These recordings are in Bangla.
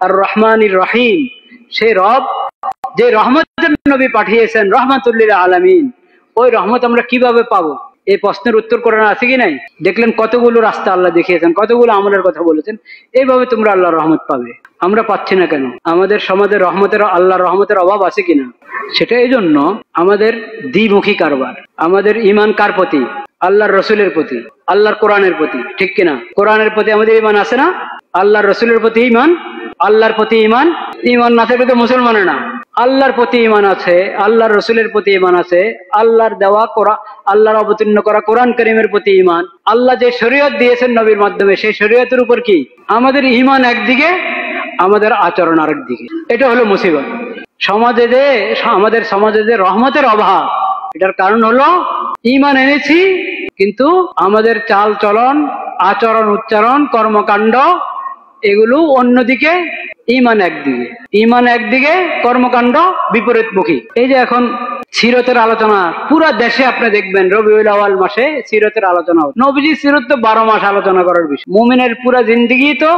আর রহমানির রহিম, সেই রব যে রহমতের নবী পাঠিয়েছেন রহমাতুল লিল আলামিন, ওই রহমত আমরা কিভাবে পাবো? এই প্রশ্নের উত্তর কোরআনে আছে কি নাই? দেখলেন কতগুলো রাস্তা আল্লাহ দেখিয়েছেন, কতগুলো আমলের কথা বলেছেন, এইভাবে তোমরা আল্লাহর রহমত পাবে। আমরা পাচ্ছি না কেন? আমাদের সমাজে আল্লাহর রহমতের অভাব আছে কিনা? সেটা এই জন্য আমাদের দ্বিমুখী কারবার। আমাদের ইমান কার প্রতি? আল্লাহর রসুলের প্রতি, আল্লাহর কোরআনের প্রতি, ঠিক কিনা? কোরআনের প্রতি আমাদের ইমান আছে না? আল্লাহর রসুলের প্রতি ইমান, আল্লাহর প্রতি ইমান। ইমান না থাকলে তো মুসলমান না। আল্লাহর প্রতি ইমান আছে, আল্লাহর রসুলের প্রতি ইমান আছে, আল্লাহর দেওয়া আল্লাহর অবতীর্ণ করা কোরআন কারীমের প্রতি ইমান, আল্লাহ যে শরীয়ত দিয়েছেন নবীর মাধ্যমে সেই শরীয়তের উপর কি আমাদের ইমান একদিকে, আমাদের আচরণ আরেক দিকে। এটা হলো মুসিবত আমাদের সমাজে যে রহমতের অভাব। এটার কারণ হলো ইমান এনেছি কিন্তু আমাদের চাল চলন, আচরণ, উচ্চারণ, কর্মকাণ্ড এগুলো অন্যদিকে, ইমান একদিকে কর্মকাণ্ড বিপরীতমুখী। এই যে এখন সিরতের আলোচনা পুরো দেশে আপনি দেখবেন রবিউল আউয়াল মাসে সিরতের আলোচনা হচ্ছে। নবীজির সিরত তো 12 মাস আলোচনা করার বিষয়। মুমিনের পুরো জিন্দেগি তো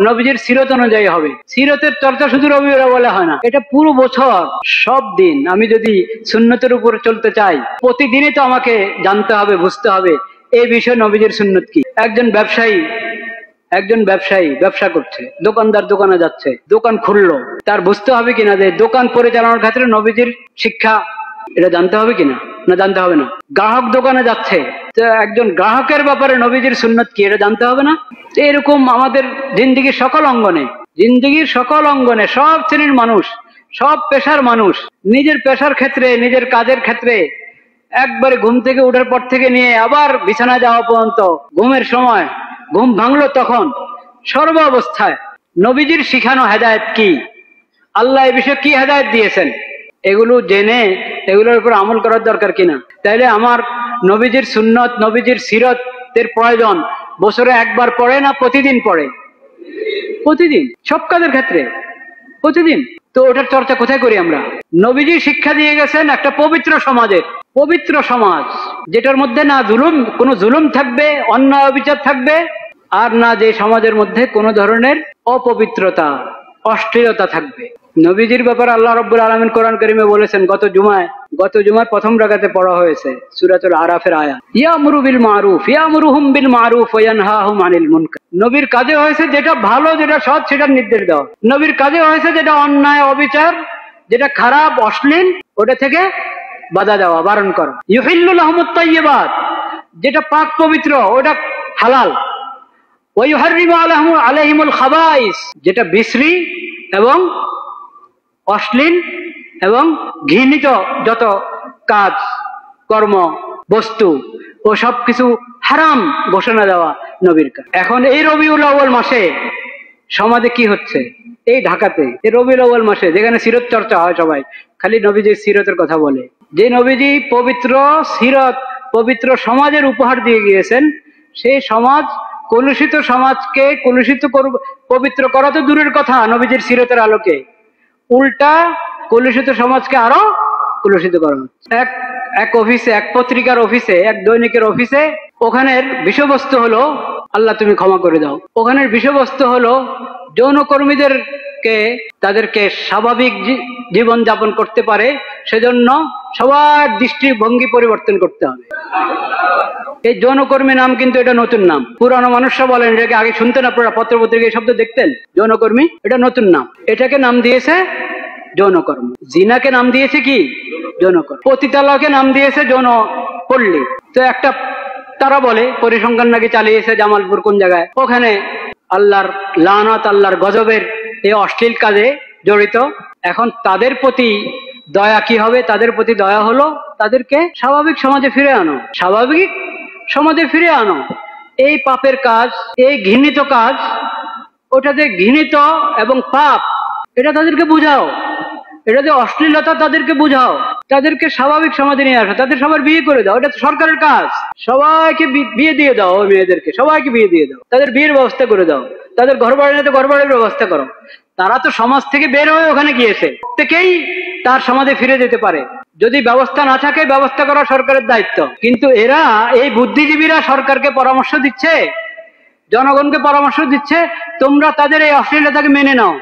নবীজির সিরত অনুযায়ী হবে। সিরতের চর্চা শুধু রবিউল আউয়ালে হয় না, এটা পুরো বছর সব দিন। আমি যদি সুন্নতের উপর চলতে চাই প্রতিদিনই তো আমাকে জানতে হবে, বুঝতে হবে এই বিষয়ে নবীজির সুন্নত কি। একজন ব্যবসায়ী ব্যবসা করছে, দোকানদার দোকানে যাচ্ছে, দোকান খুললো, তার বুঝতে হবে কিনা যে দোকান পরিচালনার ক্ষেত্রে নবীজির শিক্ষা এটা জানতে হবে কিনা, না জানতে হবে না? গ্রাহক দোকানে যাচ্ছে, একজন গ্রাহকের ব্যাপারে নবীজির সুন্নত কি এটা জানতে হবে না? এরকম আমাদের জিন্দেগির সকল অঙ্গনে সব শ্রেণীর মানুষ, সব পেশার মানুষ নিজের পেশার ক্ষেত্রে, নিজের কাজের ক্ষেত্রে একবারে ঘুম থেকে ওঠার পর থেকে নিয়ে আবার বিছানা যাওয়া পর্যন্ত, ঘুমের সময় ঘুম ভাঙলো তখন, সর্ব অবস্থায় নবীজির শিখানো হেদায়েত কি, আল্লাহ এই বিষয়ে কি হেদায়েত দিয়েছেন, এগুলো জেনে এগুলোর উপর আমল করার দরকার কিনা। তাইলে আমার নবীজির সুন্নত, নবীজির সিরতের প্রয়োজন বছরে একবার পড়ে না প্রতিদিন পড়ে? প্রতিদিন, সব কাজের ক্ষেত্রে প্রতিদিন। তো ওটার চর্চা কোথায় করি আমরা? নবীজি শিক্ষা দিয়ে গেছেন একটা পবিত্র সমাজ যেটার মধ্যে না কোনো জুলুম থাকবে, অন্যায় অবিচার থাকবে, আর না যে সমাজের মধ্যে কোনো ধরনের অপবিত্রতা, অশ্লীলতা থাকবে। নবীজির ব্যাপারে আল্লাহ রাব্বুল আলামিন কোরআন কারীমে বলেছেন, গত জুমায় প্রথম রাকাতে পড়া হয়েছে সূরাতুল আরাফের আয়াত, ইয়ামুরুহুম বিল মারুফ ওয়া ইয়ানহাহুম আনিল মুনকার। নবীর কাজে হয়েছে যেটা ভালো, যেটা সৎ, সেটার নির্দেশ দেওয়া। নবীর কাজে হয়েছে যেটা অন্যায়, অবিচার, যেটা খারাপ, অশ্লীল, ওটা থেকে বাধা দেওয়া, বারণ করা। ইউহিল্লু লাহুমুত তাইয়্যিবাত, যেটা পাক পবিত্র ওটা হালাল। ওয়া ইউহাররিমু আলাইহিমুল খাবাইস, যেটা বিশ্রী এবং অশ্লীল এবং ঘৃণিত যত কাজ, কর্ম, বস্তু ও সবকিছু হারাম ঘোষণা দেওয়া নবীর কাজ। এখন এই রবিউল আউয়াল মাসে সমাজে কি হচ্ছে? এই ঢাকাতে এই রবিউল আউয়াল মাসে যেখানে সিরত চর্চা হয়, সবাই খালি নবীজির সিরতের কথা বলে। যে নবীজি পবিত্র সিরত, পবিত্র সমাজের উপহার দিয়ে গিয়েছেন, সেই সমাজ কলুষিত সমাজকে পবিত্র করা তো দূরের কথা নবীজির সিরতের আলোকে, উল্টা কলুষিত সমাজকে আরো কলুষিত করা হচ্ছে। এক অফিসে, এক পত্রিকার অফিসে, এক দৈনিকের অফিসে, ওখানের বিষয়বস্তু হলো, আল্লাহ তুমি ক্ষমা করে দাও, ওখানের বিষয়বস্তু হলো তাদেরকে স্বাভাবিক জীবন যাপন করতে পারে সেজন্য সবার দৃষ্টিভঙ্গি পরিবর্তন করতে হবে। এই যৌনকর্মী নাম কিন্তু এটা নতুন নাম। পুরানো মানুষরা বলেন, এটাকে আগে শুনতেন আপনারা, পত্রপত্রিকা এই শব্দ দেখতেন, যৌনকর্মী, এটা নতুন নাম। এটাকে নাম দিয়েছে যৌনকর্ম। জিনাকে নাম দিয়েছে কি? যৌনকর্ম। পতিতালয়কে নাম দিয়েছে যৌনপল্লী। তো একটা তারা বলে পরিসংখ্যান নাকি চালিয়েছে জামালপুর কোন জায়গায়, ওখানে আল্লাহর লানত, আল্লাহর গজবের এই অশ্লীল কাজে জড়িত। এখন তাদের প্রতি দয়া কি হবে? তাদের প্রতি দয়া হলো তাদেরকে স্বাভাবিক সমাজে ফিরে আনো। এই পাপের কাজ, এই ঘৃণিত কাজ, ওটা যে ঘৃণিত এবং পাপ, এটা তাদেরকে বুঝাও। এটা যে অশ্লীলতা তাদেরকে বুঝাও, তাদেরকে স্বাভাবিক সমাজে নিয়ে আসো, তাদের সবার বিয়ে করে দাও। এটা তো সরকারের কাজ। সবাইকে বিয়ে দিয়ে দাও, ওই মেয়েদেরকে সবাইকে বিয়ে দিয়ে দাও, তাদের বিয়ের ব্যবস্থা করে দাও, তাদের ঘর বাড়ি নিতে ঘর বাড়ির ব্যবস্থা করো। তারা তো সমাজ থেকে বের হয়ে ওখানে গিয়েছে, প্রত্যেকেই তার সমাজে ফিরে যেতে পারে। যদি ব্যবস্থা না থাকে, ব্যবস্থা করা সরকারের দায়িত্ব। কিন্তু এরা, এই বুদ্ধিজীবীরা সরকারকে পরামর্শ দিচ্ছে, জনগণকে পরামর্শ দিচ্ছে, তোমরা তাদের এই অশ্লীলতাকে মেনে নাও,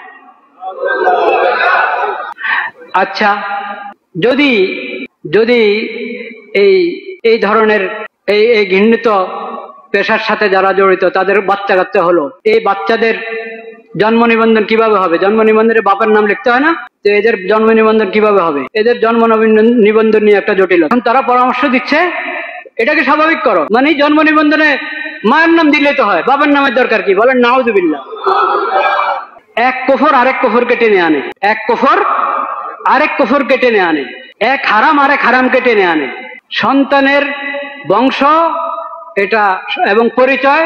আচ্ছা, যদি যদি এই এই ধরনের এই ঘৃণিত পেশার সাথে যারা জড়িত তাদের বাচ্চা কাচ্চা হলো, এই বাচ্চাদের জন্ম নিবন্ধন কিভাবে হবে? জন্ম নিবন্ধনে বাপের নাম লিখতে হয় না? তো এদের জন্ম নিবন্ধন কিভাবে হবে? এদের জন্ম নিবন্ধন নিয়ে একটা জটিলতা। এখন তারা পরামর্শ দিচ্ছে এটাকে স্বাভাবিক করো, মানে জন্ম নিবন্ধনে মায়ের নাম দিলে তো হয়, বাবার নামের দরকার কি? বলেন নাউজুবিল্লাহ। এক কুফর আরেক কুফরকে টেনে আনে, এক কুফর আরেক কুফরকে টেনে আনে, এক হারাম আরেক হারামকে টেনে আনে। সন্তানের বংশ এটা এবং পরিচয়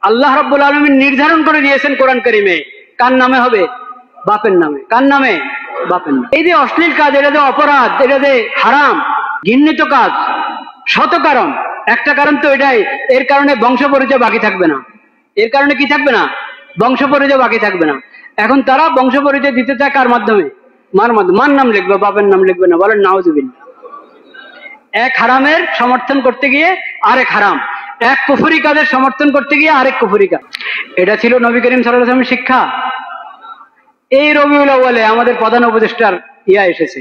আল্লাহ রাব্বুল আলামিন নির্ধারণ করে দিয়েছেন কোরআন কারীমে। কার নামে হবে? বাপের নামে। কার নামে? বাপের নামে। এই যে অশ্লীল কাজ, এটা যে অপরাধ, এটা যে হারাম, ঘৃণিত কাজ, শত কারণ, একটা কারণ তো এটাই, এর কারণে বংশ পরিচয় বাকি থাকবে না। এর কারণে কি থাকবে না? বংশ পরিচয় বাকি থাকবে না। এখন তারা বংশ পরিচয় দিতে চায় কার মাধ্যমে? মার মাধ্যমে। মার নাম লিখবে, বাপের নাম লিখবে না। বলেন নাউজুবিল্লাহ। এক হারামের সমর্থন করতে গিয়ে আরেক হারাম, এক কুফরি কাজের সমর্থন করতে গিয়ে আরেক কুফরি কাজ। এটা ছিল নবী করিম সাল্লাল্লাহু আলাইহি ওয়াসাল্লামের শিক্ষা। এই রবিউল আউয়ালে আমাদের প্রধান উপদেষ্টার এসেছে।